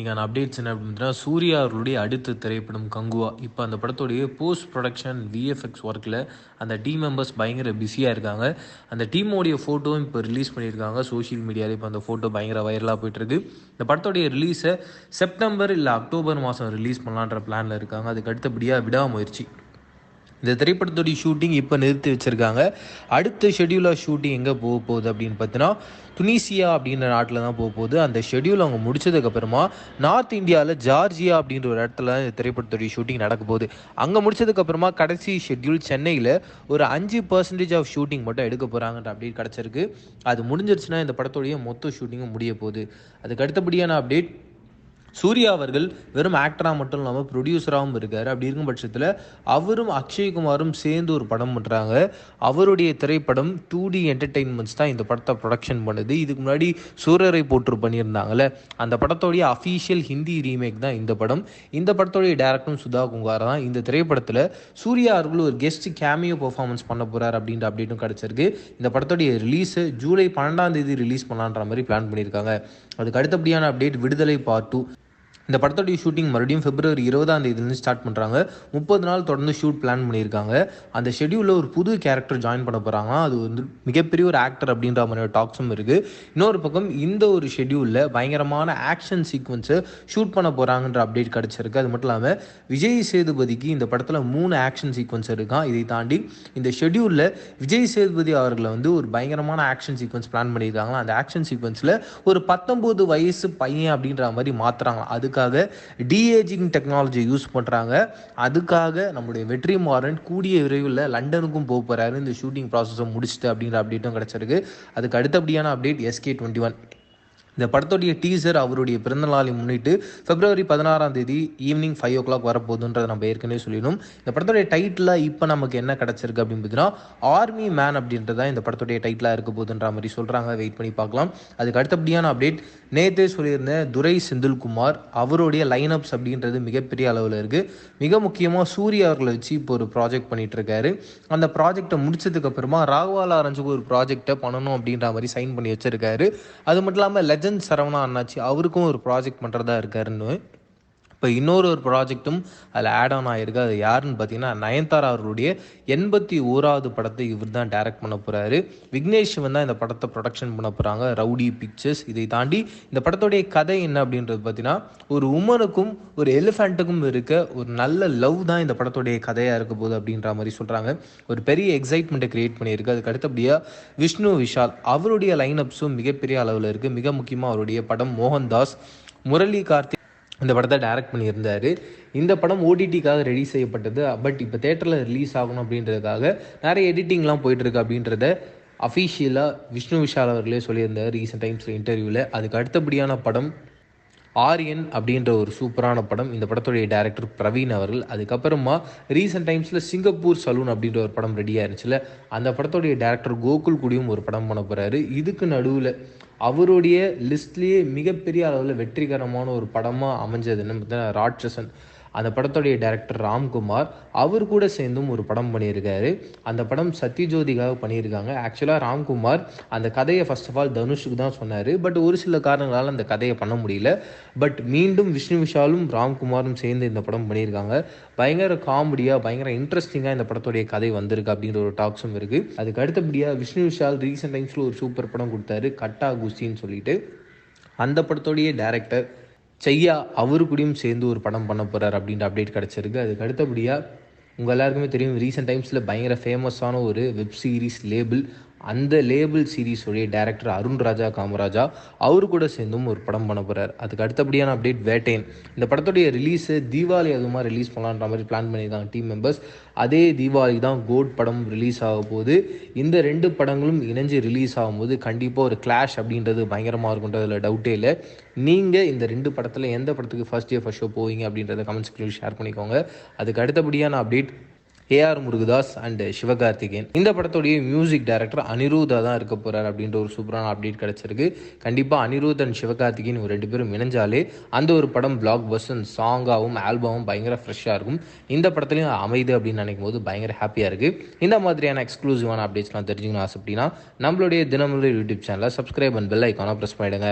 இன்னைக்கான அப்டேட்ஸ் என்ன அப்படின்னா, சூர்யா அவர்களுடைய அடுத்த திரைப்படம் கங்குவா. இப்போ அந்த படத்துடைய போஸ்ட் ப்ரொடக்ஷன் விஎஃப்எக்ஸ் ஒர்க்கில் அந்த டீம் மெம்பர்ஸ் பயங்கர பிஸியாக இருக்காங்க. அந்த டீமோடைய ஃபோட்டோவும் இப்போ ரிலீஸ் பண்ணியிருக்காங்க சோஷியல் மீடியாவில். இப்போ அந்த ஃபோட்டோ பயங்கர வைரலாக போயிட்டுருக்கு. இந்த படத்துடைய ரிலீஸை செப்டம்பர் இல்லை அக்டோபர் மாதம் ரிலீஸ் பண்ணலான்ற பிளானில் இருக்காங்க. அதுக்கு அடுத்தபடியாக விடாமுயற்சி. இந்த திரைப்படத்துடைய ஷூட்டிங் இப்போ நிறுத்தி வச்சுருக்காங்க. அடுத்த ஷெடியூலாக ஷூட்டிங் எங்கே போக போகுது அப்படின்னு பார்த்தீங்கன்னா, துனிசியா அப்படின்ற நாட்டில் தான் போக போகுது. அந்த ஷெடியூல் அவங்க முடிச்சதுக்கப்புறமா நார்த் இந்தியாவில் ஜார்ஜியா அப்படின்ற ஒரு இடத்துல இந்த திரைப்படத்துடைய ஷூட்டிங் நடக்க போகுது. அங்கே முடிச்சதுக்கப்புறமா கடைசி ஷெட்யூல் சென்னையில் ஒரு 5% ஆஃப் ஷூட்டிங் மட்டும் எடுக்க போகிறாங்கன்ற அப்டேட் கிடச்சிருக்கு. அது முடிஞ்சிருச்சுன்னா இந்த படத்துடைய மொத்த ஷூட்டிங்கும் முடிய போகுது. அதுக்கு அடுத்தபடியான அப்டேட், சூர்யா அவர்கள் வெறும் ஆக்டராக மட்டும் இல்லாமல் ப்ரொடியூசராகவும் இருக்கார். அப்படி இருக்கும் பட்சத்தில் அவரும் அக்ஷய்குமாரும் சேர்ந்து ஒரு படம் பண்ணுறாங்க. அவருடைய திரைப்படம் 2D என்டர்டெயின்மெண்ட்ஸ் தான் இந்த படத்தை ப்ரொடக்ஷன் பண்ணுது. இதுக்கு முன்னாடி சூரரை போற்று பண்ணியிருந்தாங்கல்ல, அந்த படத்தோடைய அஃபீஷியல் ஹிந்தி ரீமேக் தான் இந்த படம். இந்த படத்தோடைய டேரக்டரும் சுதா குங்கார் தான். இந்த திரைப்படத்தில் சூர்யா அவர்கள் ஒரு கெஸ்ட் கேமியோ பெர்ஃபார்மன்ஸ் பண்ண போகிறார் அப்படின்ற அப்டேட்டும் கிடச்சிருக்கு. இந்த படத்தோடைய ரிலீஸை ஜூலை 12 ரிலீஸ் பண்ணலான்ற மாதிரி பிளான் பண்ணியிருக்காங்க. அதுக்கு அடுத்தபடியான அப்டேட் விடுதலை பார்ட் 2. இந்த படத்தோடைய ஷூட்டிங் மறுபடியும் பிப்ரவரி 20 ஸ்டார்ட் பண்ணுறாங்க. 30 நாள் தொடர்ந்து ஷூட் பிளான் பண்ணியிருக்காங்க. அந்த ஷெடியூலில் ஒரு புது கேரக்டர் ஜாயின் பண்ண போகிறாங்க. அது வந்து மிகப்பெரிய ஒரு ஆக்டர் அப்படின்ற மாதிரி டாக்ஸும் இருக்குது. இன்னொரு பக்கம் இந்த ஒரு ஷெடியூலில் பயங்கரமான ஆக்ஷன் சீக்வன்ஸை ஷூட் பண்ண போகிறாங்கன்ற அப்டேட் கிடச்சிருக்கு. அது மட்டும் இல்லாமல் விஜய் சேதுபதிக்கு இந்த படத்தில் 3 ஆக்ஷன் சீக்வன்ஸ் இருக்கான். இதை தாண்டி இந்த ஷெடியூலில் விஜய் சேதுபதி அவர்களை வந்து ஒரு பயங்கரமான ஆக்ஷன் சீக்வன்ஸ் பிளான் பண்ணியிருக்காங்க. அந்த ஆக்ஷன் சீக்வன்ஸில் ஒரு 19 வயசு பையன் அப்படின்ற மாதிரி மாற்றுறாங்க. அதுக்காக டிஏஜிங் டெக்னாலஜி யூஸ் பண்ணுறாங்க. அதுக்காக நம்முடைய வெற்றிமாறன் கூடிய விரைவில் லண்டனுக்கும் போக போகிறாரு இந்த ஷூட்டிங் ப்ராசஸை முடிச்சுட்டு அப்படின்ற அப்டேட்டும் கிடச்சிருக்கு. அதுக்கு அடுத்தபடியான அப்டேட் SK21. இந்த படத்துடைய டீசர் அவருடைய பிறந்தநாளை முன்னிட்டு பிப்ரவரி 16 ஈவினிங் 5 o'clock வரப்போகுதுன்றதை நம்ம ஏற்கனவே சொல்லிடணும். இந்த படத்துடைய டைட்டிலாக இப்போ நமக்கு என்ன கிடச்சிருக்கு அப்படின்னு பார்த்தீங்கன்னா, ஆர்மி மேன் அப்படின்றத இந்த படத்துடைய டைட்டிலாக இருக்க போகுதுன்ற மாதிரி சொல்கிறாங்க. வெயிட் பண்ணி பார்க்கலாம். அதுக்கு அடுத்தபடியான அப்டேட், நேற்றே சொல்லியிருந்தேன் துரை செந்தில்குமார் அவருடைய லைனப்ஸ் அப்படின்றது மிகப்பெரிய அளவில் இருக்குது. மிக முக்கியமாக சூர்யா அவர்களை வச்சு இப்போ ஒரு ப்ராஜெக்ட் பண்ணிட்டு இருக்காரு. அந்த ப்ராஜெக்டை முடிச்சதுக்கு அப்புறமா ராகவா லாரன்ஸுக்கு ஒரு ப்ராஜெக்டை பண்ணணும் அப்படின்ற மாதிரி சைன் பண்ணி வச்சிருக்காரு. அது மட்டும் இல்லாமல் லெஜண்ட் சரவணா அண்ணாச்சி அவருக்கும் ஒரு ப்ராஜெக்ட் பண்ணுறதா இருக்காருன்னு இப்போ இன்னொரு ப்ராஜெக்ட்டும் அதில் ஆட் ஆன் ஆகிருக்கு. அது யாருன்னு பார்த்தீங்கன்னா, நயன்தாரா அவர்களுடைய 81வது படத்தை இவர் தான் டைரக்ட் பண்ண போகிறாரு. விக்னேஷ் தான் இந்த படத்தை ப்ரொடக்ஷன் பண்ண போகிறாங்க, ரவுடி பிக்சர்ஸ். இதை தாண்டி இந்த படத்துடைய கதை என்ன அப்படின்றது பார்த்தீங்கன்னா, ஒரு உமனுக்கும் ஒரு எலிஃபெண்ட்டுக்கும் இருக்க ஒரு நல்ல லவ் தான் இந்த படத்துடைய கதையாக இருக்க போகுது அப்படின்ற மாதிரி சொல்கிறாங்க. ஒரு பெரிய எக்ஸைட்மெண்ட்டை கிரியேட் பண்ணியிருக்கு. அதுக்கு அடுத்தபடியாக விஷ்ணு விஷால் அவருடைய லைனப்ஸும் மிகப்பெரிய அளவில் இருக்குது. மிக முக்கியமாக அவருடைய படம் மோகன்தாஸ். முரளி கார்த்திக் இந்த படத்தை டைரக்ட் பண்ணியிருந்தார். இந்த படம் ஓடிடிக்காக ரெடி செய்யப்பட்டது. பட் இப்போ தேட்டரில் ரிலீஸ் ஆகணும் அப்படின்றதுக்காக நிறைய எடிட்டிங்லாம் போயிட்டுருக்கு அப்படின்றத அஃபீஷியலாக விஷ்ணு விஷால் அவர்களே சொல்லியிருந்தார் ரீசெண்ட் டைம்ஸில் இன்டர்வியூவில். அதுக்கு அடுத்தபடியான படம் ஆரியன் அப்படின்ற ஒரு சூப்பரான படம். இந்த படத்துடைய டைரக்டர் பிரவீன் அவர்கள். அதுக்கப்புறமா ரீசெண்ட் டைம்ஸில் சிங்கப்பூர் சலூன் அப்படின்ற ஒரு படம் ரெடியாக இருந்துச்சுல, அந்த படத்துடைய டைரக்டர் கோகுல் கூடியும் ஒரு படம் பண்ண போகிறாரு. இதுக்கு நடுவில் அவருடைய லிஸ்ட்லேயே மிகப்பெரிய அளவில் வெற்றிகரமான ஒரு படமாக அமைஞ்சதுன்னு பார்த்தீங்கன்னா ராட்சசன். அந்த படத்துடைய டைரக்டர் ராம்குமார் அவர் கூட சேர்ந்தும் ஒரு படம் பண்ணியிருக்காரு. அந்த படம் சத்யஜோதிக்காக பண்ணியிருக்காங்க. ஆக்சுவலாக ராம்குமார் அந்த கதையை ஃபர்ஸ்ட் ஆஃப் ஆல் தனுஷுக்கு தான் சொன்னார். பட் ஒரு சில காரணங்களால் அந்த கதையை பண்ண முடியல. பட் மீண்டும் விஷ்ணு விஷாலும் ராம்குமாரும் சேர்ந்து இந்த படம் பண்ணியிருக்காங்க. பயங்கர காமெடியாக பயங்கர இன்ட்ரெஸ்டிங்காக இந்த படத்துடைய கதை வந்திருக்கு அப்படின்ற ஒரு டாக்ஸும் இருக்குது. அதுக்கு அடுத்தபடியாக விஷ்ணு விஷால் ரீசெண்ட் டைம்ஸில் ஒரு சூப்பர் படம் கொடுத்தாரு, கட்டா குஸ்தின்னு சொல்லிட்டு. அந்த படத்தோடைய டைரக்டர் செய்யா அவரு கூடயும் சேர்ந்து ஒரு படம் பண்ண போகிறார் அப்படின்ற அப்டேட் கிடச்சிருக்கு. அதுக்கு அடுத்தபடியாக உங்கள் எல்லாருக்குமே தெரியும், ரீசெண்ட் டைம்ஸில் பயங்கர ஃபேமஸான ஒரு வெப் சீரிஸ் லேபிள். அந்த லேபிள் சீரீஸோடைய டைரக்டர் அருண் ராஜா காமராஜா அவரு கூட சேர்ந்தும் ஒரு படம் பண்ண போகிறார். அதுக்கு அடுத்தபடியான அப்டேட் வேட்டையன். இந்த படத்துடைய ரிலீஸு தீபாவளி அதுமாக ரிலீஸ் பண்ணலான்ற மாதிரி பிளான் பண்ணியிருக்காங்க டீம் மெம்பர்ஸ். அதே தீபாவளி தான் கோட் படம் ரிலீஸ் ஆக போகுது. இந்த 2 படங்களும் இணைஞ்சு ரிலீஸ் ஆகும்போது கண்டிப்பாக ஒரு கிளாஷ் அப்படின்றது பயங்கரமாக இருக்குன்றதுல டவுட்டே இல்லை. நீங்கள் இந்த 2 படத்தில் எந்த படத்துக்கு ஃபர்ஸ்ட் டே ஃபர்ஸ்ட் ஷோ போவீங்க அப்படின்றத கமெண்ட்ஸ் ஷேர் பண்ணிக்கோங்க. அதுக்கு அடுத்தபடியான update, AR Murugadoss and Sivakarthikeyan. இந்த படத்துடைய மியூசிக் டைரக்டர் அனிருத்தா தான் இருக்க போகிறார் அப்படின்ற ஒரு சூப்பரான அப்டேட் கிடச்சிருக்கு. கண்டிப்பாக அனிருத் அண்ட் சிவகார்த்திகேயன் 2 பேரும் இணைஞ்சாலே அந்த ஒரு படம் பிளாக் பஸ்டர் சாங்காகவும் ஆல்பமும் பயங்கர ஃப்ரெஷ்ஷாக இருக்கும். இந்த படத்துலையும் அமைது அப்படின்னு நினைக்கும் போது பயங்கர ஹாப்பியாக இருக்குது. இந்த மாதிரியான எக்ஸ்க்ளூசிவான அப்டேட்ஸ்லாம் தெரிஞ்சுக்கணும் ஆசை அப்படின்னா நம்மளுடைய தினமலர் யூடியூப் சேனலை சப்ஸ்கிரைப் அண்ட் பெல் ஐக்கானை ப்ரெஸ் பண்ணிடுங்க.